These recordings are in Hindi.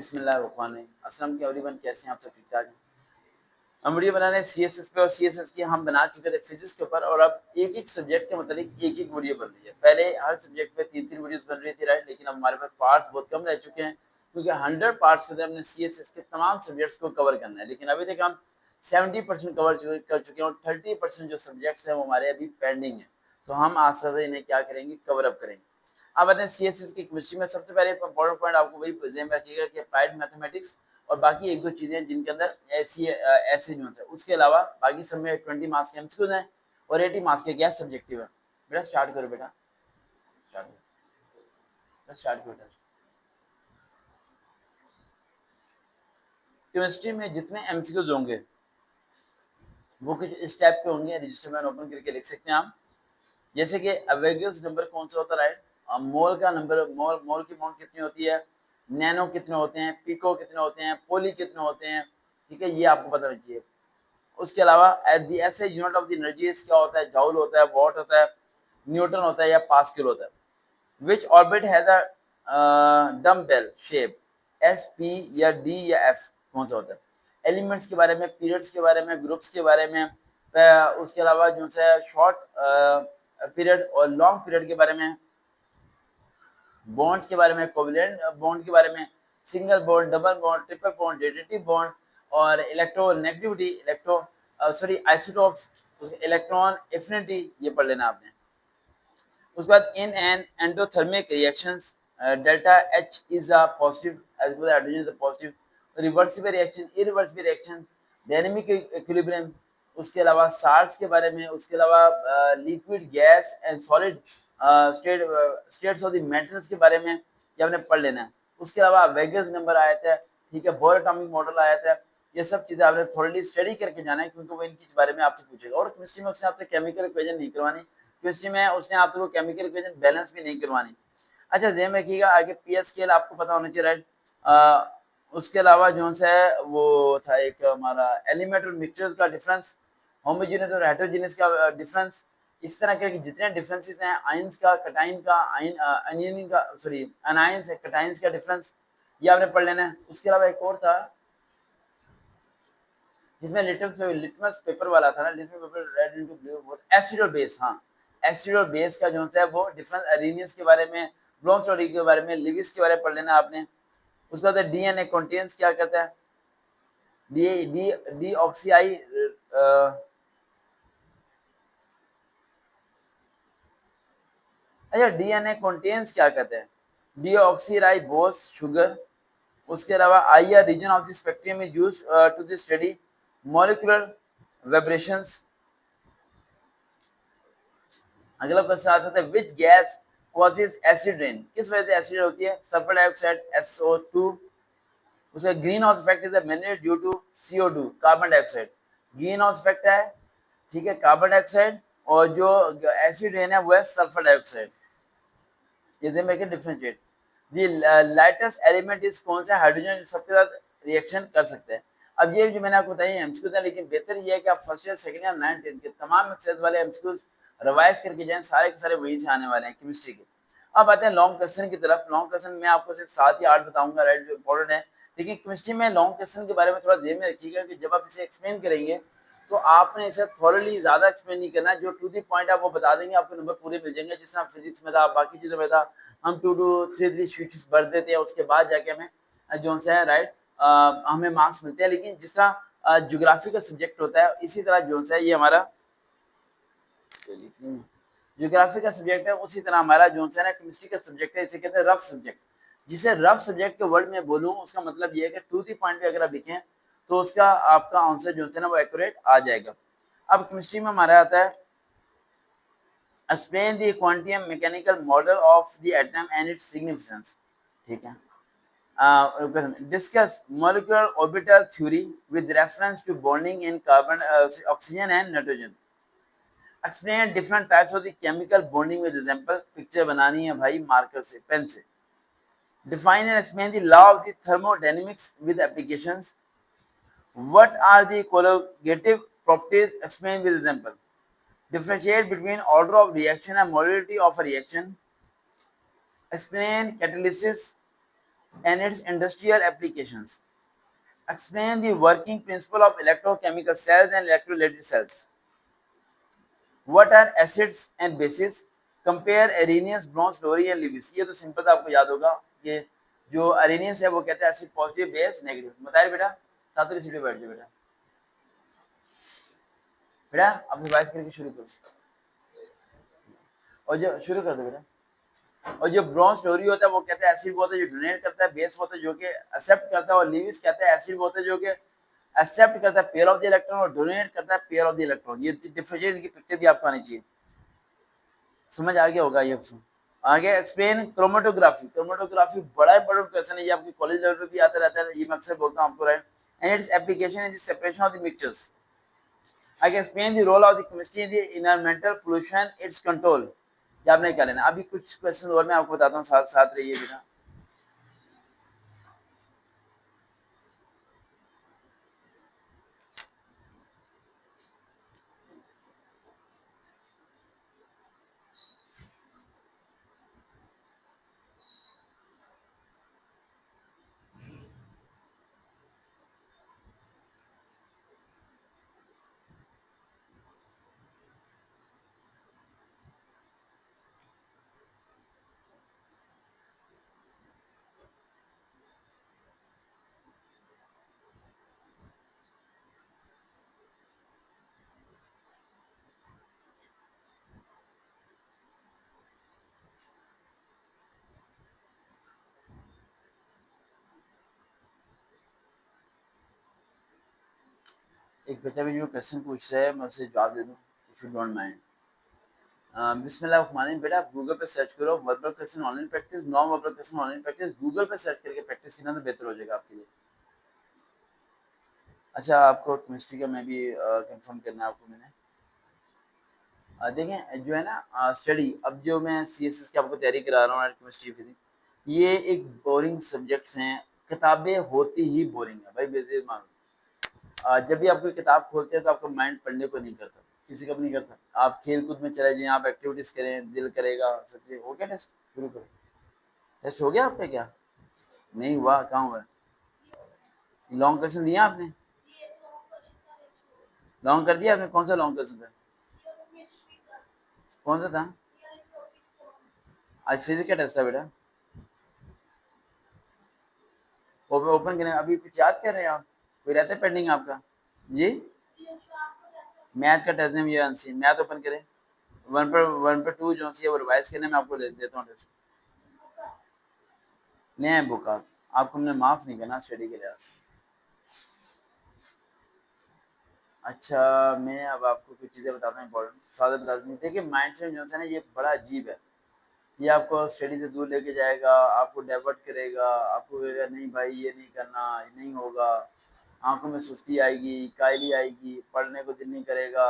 अस्सलाम एवरीवन, कैसे हैं आप सब? ठीक ठाक हैं। हम वीडियो बना रहे हैं सीएसएस पे, और सीएसएस की हम बना चुके थे फिजिक्स के ऊपर, और अब एक एक सब्जेक्ट के मतलब एक एक वीडियो बन रही है। पहले हर सब्जेक्ट पे तीन तीन वीडियोस बन रही थी, राइट, लेकिन अब हमारे पास पार्ट्स बहुत कम रह चुके हैं, क्योंकि 100 पार्ट्स के अंदर हमने सीएसएस के तमाम सब्जेक्ट्स को कवर करना है। लेकिन अभी तक हम 70% कवर कर चुके हैं, और 30% जो सब्जेक्ट्स हैं वो हमारे अभी पेंडिंग है। तो हम आस्ते से इन्हें क्या करेंगे, कवर अप करेंगे। अब आते हैं सीएसएस की केमिस्ट्री में। सबसे पहले इंपॉर्टेंट पॉइंट आपको वही ध्यान में रखिएगा कि अप्लाइड मैथमेटिक्स और बाकी एक दो चीजें जिनके अंदर ऐसी ऐसे जो है, उसके अलावा बाकी सब में 20 मार्क्स के एमसीक्यूज हैं और 80 मार्क्स के गैस सब्जेक्टिव है। बेटा स्टार्ट करो, बेटा स्टार्ट करो, स्टार्ट करो। केमिस्ट्री में जितने एमसीक्यूज होंगे वो कुछ इस टाइप के होंगे, रजिस्टर में ओपन करके लिख सकते हैं आप। जैसे कि अवेगल्स नंबर कौन सा होता है, राइट, मोल का नंबर, मोल की अमाउंट कितनी होती है, नैनो कितने होते हैं, पिको कितने होते हैं, पोली कितने होते हैं, ठीक है, ये आपको पता होना चाहिए। उसके अलावा ऐसे यूनिट ऑफ द एनर्जी क्या होता है, जॉउल होता है, वॉट होता है, न्यूटन होता है या पास्कल होता है। Which orbit has a dumbbell shape, S P या डी या एफ, कौन सा होता है। एलिमेंट्स के बारे में, पीरियड्स के बारे में, ग्रुप्स के बारे में, उसके अलावा जो है शॉर्ट पीरियड और लॉन्ग पीरियड के बारे में, बॉन्ड्स के बारे में, कोवलेंट बॉन्ड के बारे में, single bond, double bond, triple bond, derivative bond, और इलेक्ट्रोनेगेटिविटी, आइसोटोप्स, इलेक्ट्रॉन एफिनिटी, ये पढ़ लेना आपने। उसके बाद in an endothermic reactions delta H is a positive as well hydrogen is a positive, reversible reaction, irreversible reaction, dynamic equilibrium, उसके अलावा साल्ट्स के बारे में, उसके अलावा liquid, gas and solid states of the metals के बारे में ये आपने पढ़ लेना है। उसके अलावा वेगस नंबर आया था, ठीक है, बोर एटॉमिक मॉडल आया था। ये सब चीजें आपने थोड़ी स्टडी करके जाना है, क्योंकि वो इनके बारे में आपसे पूछेगा। और केमिस्ट्री में उसने आपसे केमिकल इक्वेशन नहीं करवानी, केमिस्ट्री में उसने आपको केमिकल इक्वेशन बैलेंस भी नहीं करवानी। अच्छा, ध्यान रखिएगा, आगे पीएस स्केल आपको पता होना चाहिए, राइट। उसके अलावा जो है वो था एक हमारा एलिमेंट और मिक्सचर्स का डिफरेंस, होमोजेनियस और हेटेरोजेनियस का डिफरेंस, इस तरह के जितने डिफरेंसेस हैं, आयंस का, कटाइन का, अनियन का, सॉरी अनायंस है, कटाइंस का डिफरेंस, ये आपने पढ़ लेना है। उसके अलावा एक और था जिसमें लिटमस पेपर वाला था ना, litmus paper red into blue, acid और बेस। हाँ, एसिड और बेस का जो है वो डिफरेंस, अरेनियस के बारे में, ब्रोंसोडी के बारे में, लिविस के बारे में पढ़ लेना आपने। उसके बाद डीएनए कंटेन्स क्या कहता है, डी डी डी ऑक्सीआई, अच्छा, डीएनए कंटेन्स क्या कहते हैं, डीऑक्सीराइबोस शुगर। उसके अलावा I R region of the spectrum is used to the study molecular vibrations. अगला क्वेश्चन आ सकता है, which gas causes acid rain, किस वजह से एसिड होती है, सल्फर डाइऑक्साइड, SO2। उसका green house effect is mainly due to CO2, carbon dioxide. Green house effect है, ठीक है, कार्बन डाइऑक्साइड, और जो एसिड रेन है वो है सल्फर डाइऑक्साइड। इसे make it differentiate. The lightest element is कौन सा, हाइड्रोजन, जो सबके साथ रिएक्शन कर सकते हैं। अब ये जो मैंने आपको बताया एमसीक्यू था, लेकिन बेहतर ये है कि आप first year, second year, 9th 10th के तमाम एक्सेस वाले एमसीक्यूज रिवाइज करके जाएं, सारे के सारे वहीं से आने वाले हैं केमिस्ट्री के। अब आते हैं लॉन्ग क्वेश्चन की तरफ। लॉन्ग क्वेश्चन में आपको सिर्फ 7 या 8 बताऊंगा, राइट, जो इंपॉर्टेंट है। लेकिन केमिस्ट्री में लॉन्ग क्वेश्चन के बारे में थोड़ा ध्यान में रखिएगा कि जब आप इसे एक्सप्लेन करेंगे तो आपने इसे थॉरली ज्यादा एक्सप्लेन नहीं करना, जो टू दी पॉइंट आप वो बता देंगे, आपको नंबर पूरे मिल जाएंगे। जिस तरह फिजिक्स में था, बाकी चीजों में था, हम 2 to 3 शीट्स भर देते हैं, उसके बाद जाके हमें जो है, राइट, हमें मार्क्स मिलते हैं। लेकिन जिस तरह ज्योग्राफी का सब्जेक्ट होता है, इसी तरह जो है ये हमारा ज्योग्राफी का सब्जेक्ट है, उसी तरह हमारा जो है ना केमिस्ट्री का सब्जेक्ट है, इसे कहते हैं रफ सब्जेक्ट। जिसे रफ सब्जेक्ट के वर्ड में बोलूं, उसका मतलब ये है कि टू दी पॉइंट पे अगर आप लिखें तो उसका आपका आंसर जो है ना वो एक्यूरेट आ जाएगा। अब केमिस्ट्री में हमारा आता है, explain the quantum mechanical model of the atom and its significance, ठीक है। Discuss molecular orbital theory with reference to bonding in carbon, oxygen and nitrogen. Explain different types of the chemical bonding with example, picture बनानी है भाई मार्कर से, पेन से। Define and explain the law of the thermodynamics with applications. What are the colligative properties? Explain with example. Differentiate between order of reaction and modality of a reaction. Explain catalysis. and its industrial applications. Explain the working principle of electrochemical cells and electrolytic cells. What are acids and bases? Compare Arrhenius, Bronze, Lowry and Lewis. ये तो सिंपल था, आपको याद होगा। ये जो अरेनियस है वो कहता है एसिड पॉजिटिव, बेस नेगेटिव। बताइए बेटा, सातवीं सीट पे बैठ जाओ बेटा। बेटा आप रिवाइज करके शुरू करो, और जो शुरू कर दो बेटा। और जो ब्रॉन्ज स्टोरी होता है वो कहता है एसिड होता है जो डोनेट करता है, बेस होता है जो कि एक्सेप्ट करता है, और लिविस कहता है एसिड होता है जो कि एक्सेप्ट करता है पेयर ऑफ द इलेक्ट्रॉन और डोनेट करता है पेयर ऑफ द इलेक्ट्रॉन। ये डिफरेंशिएट की पिक्चर भी आपको आनी चाहिए, समझ आ गया होगा ये ऑप्शन। आगे एक्सप्लेन क्रोमेटोग्राफी। क्रोमेटोग्राफी बड़ा इंपॉर्टेंट क्वेश्चन है, ये आपकी कॉलेज लेवल पे भी आता रहता है, ये मैं अक्सर बोलता हूँ आपको, right. And its application in the separation of the mixtures. I can explain the role of the chemistry in the environmental pollution, its control. ये आपने क्या लेना। अभी कुछ क्वेश्चन और मैं आपको बताता हूँ, साथ साथ रहिए बेटा। एक बच्चा भी जो क्वेश्चन पूछ रहा है मैं उसे जवाब दे दूं, इफ यू डोंट माइंड। बिस्मिल्लाह बेटा, आप गूगल पे सर्च करो verbal question online practice, non verbal question online practice, Google पे सर्च करके प्रैक्टिस करना तो बेहतर हो जाएगा आपके लिए। अच्छा, आपको केमिस्ट्री का मैं भी कंफर्म करना है आपको मैंने। देखें जो है ना स्टडी, अब जो मैं सीएसएस की आपको तैयारी करा रहा हूँ, केमिस्ट्री फिजिक्स, ये एक बोरिंग सब्जेक्ट्स हैं। किताबें होती ही बोरिंग है भाई, बेइज्जती मानो। जब भी आप कोई किताब खोलते हैं तो आपका माइंड पढ़ने को नहीं करता, किसी का भी नहीं करता। आप खेल कूद में चले जाएं, आप एक्टिविटीज करें, दिल करेगा सब चीज़। हो गया टेस्ट, शुरू करो। टेस्ट हो गया आपका क्या? नहीं हुआ, कहाँ हुआ? लॉन्ग क्वेश्चन दिया आपने? लॉन्ग कर दिया आपने? कौन सा लॉन्ग क्वेश्चन था? कौन सा था? आज फिजिक्स का टेस्ट था बेटा। ओपन करें, अभी कुछ याद कर रहे हैं आप? कोई रहता है पेंडिंग आपका? जी, मैथ का टेस्ट है, ये अनसीन मैथ ओपन करें। 1 पर 2 जो सी है वो रिवाइज करने में आपको दे देता हूँ टेस्ट। नहीं बुक आपको हमने माफ नहीं करना स्टडी के लिहाज से। अच्छा, मैं अब आपको कुछ चीज़ें बताता हूँ इंपॉर्टेंट, सारे बता दूँ। देखिए माइंड सेट जो है ना ये बड़ा अजीब है। ये आपको स्टडी से दूर लेके जाएगा, आपको डाइवर्ट करेगा, आपको कहेगा नहीं भाई ये नहीं करना, ये नहीं होगा, आंखों में सुस्ती आएगी, कायली आएगी, पढ़ने को दिल नहीं करेगा,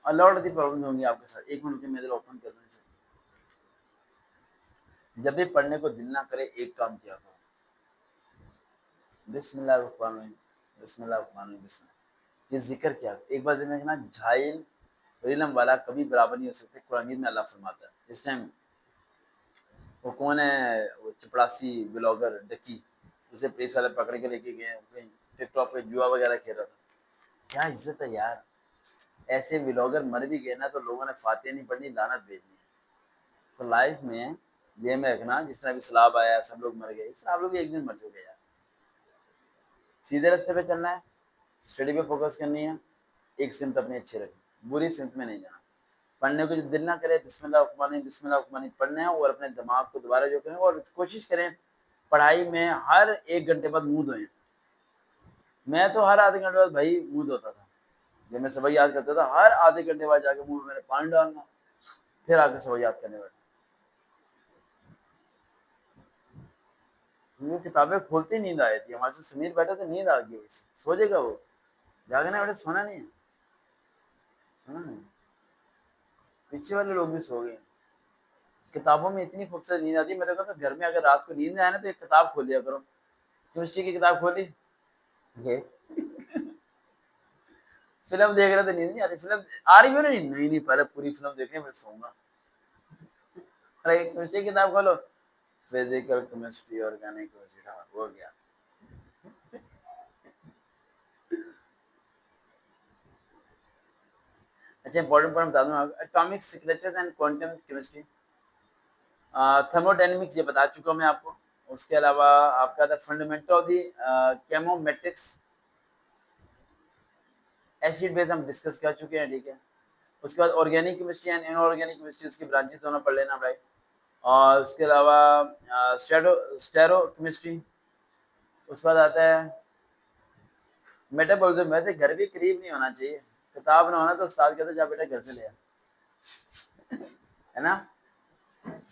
और लॉट ऑफ दी प्रॉब्लम होंगी आपके साथ। एक मिनट में इधर ओपन कर दूँ इसे। जब भी पढ़ने को दिल ना करे, एक काम किया करो, बिस्मिल्लाह बिस्मिल्लाह बिस्मिल्लाह, ये जिक्र क्या। एक बार जब ना झाइल इल्म वाला कभी बराबर नहीं हो सकते, कुरान में अल्लाह फरमाता है। इस टाइम वो कौन है, वो चपड़ासी ब्लॉगर डकी, उसे पुलिस वाले पकड़ के लेके गए, कहीं टिकटॉक पे जुआ वगैरह खेल रहा था। क्या इज्जत है यार, ऐसे ब्लॉगर मर भी गए ना तो लोगों ने फातिहा नहीं पढ़नी, लानत भेजनी है। तो लाइफ में ये में रखना, जिस तरह भी सलाब आया सब लोग मर गए, इस तरह आप लोग भी एक दिन मर जाओगे यार। सीधे रास्ते पे चलना है, स्टडी पे फोकस करनी है, एक सिमत अपनी अच्छी रखनी, बुरी सिमत में नहीं जाना। पढ़ने को जो दिल ना करे, बिस्मिल्लाह पढ़ना है, और अपने दिमाग को दोबारा जो करें, और कोशिश करें पढ़ाई में हर 1 घंटे बाद मुंह धोएं। मैं तो हर आधे घंटे बाद भाई मुंह धोता था, जब मैं सबक याद करता था हर आधे घंटे बाद जाके मुंह में मैंने पानी डालना, फिर आके सबक याद करने बैठा। ये किताबें खोलते ही नींद आई थी, हमारे से समीर बैठा था, नींद आ गई, वैसे सो जाएगा वो, जागना बेटा, सोना नहीं है, सोना नहीं। पीछे वाले लोग भी सो गए। किताबों में इतनी खूबसूरत नींद आती है, मेरे को तो घर में अगर रात को नींद आए ना तो एक किताब खोल लिया करो। केमिस्ट्री की किताब खोली, ये फिल्म देख रहे थे, नींद नहीं आती, फिल्म आ रही भी नहीं, नहीं नहीं पहले पूरी फिल्म देखनी, फिर सोऊंगा। अरे केमिस्ट्री की किताब खोलो, फिजिकल केमिस्ट्री, ऑर्गेनिक केमिस्ट्री, हाँ हो गया। अच्छा इंपॉर्टेंट पॉइंट बता दूं आपको, atomic signatures and quantum chemistry, thermodynamics ये बता चुका हूं मैं आपको। उसके अलावा आपका the fundamental of the chemometrics, acid base हम डिस्कस कर चुके हैं, ठीक है। उसके बाद organic chemistry and inorganic chemistry, उसकी ब्रांचेस दोनों पढ़ लेना भाई। और उसके अलावा स्टेरो केमिस्ट्री, उसके बाद आता है मेटाबॉलिज्म। वैसे घर भी करीब नहीं होना चाहिए, किताब ना होना तो उस्ताद कहते जा बेटा घर से ले आ, है ना।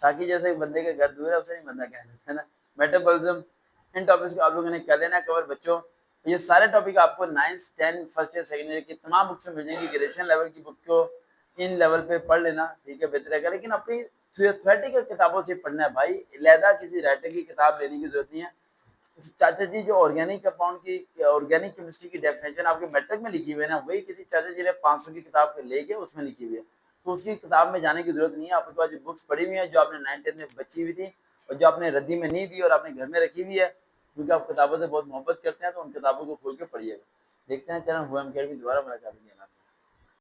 साकी जैसे बंदे के घर दूर है उसे नहीं बंदा कहना, है ना। मेटाबॉलिज्म, इन टॉपिक्स को आप लोगों ने कर लेना कवर बच्चों। ये सारे टॉपिक आपको 9th 10 first year second year की तमाम बुक्स में मिल जाएंगी। ग्रेजुएशन लेवल की बुक को इन लेवल पे पढ़ लेना, ठीक है, बेहतर रहेगा। लेकिन अपनी थ्योरेटिकल किताबों से पढ़ना है भाई, लहदा किसी राइटर की किताब लेने की जरूरत नहीं है। चाचा जी जो ऑर्गेनिक कंपाउंड की, ऑर्गेनिक केमिस्ट्री की डेफिनेशन आपके मैट्रिक में लिखी हुई है ना, वही किसी चाचा जी ने 500 की किताब लेके उसमें लिखी हुई है। तो उसकी किताब में जाने की जरूरत नहीं है। आपके पास जो बुक्स पढ़ी हुई है, जो आपने 9th 10th में बची हुई थी और जो आपने रद्दी में नहीं दी और आपने घर में रखी हुई है, क्योंकि आप किताबों से बहुत मोहब्बत करते हैं, तो उन किताबों को खोल के पढ़िएगा। देखते हैं चलो हुआ हम दोबारा मुलाकात होगी।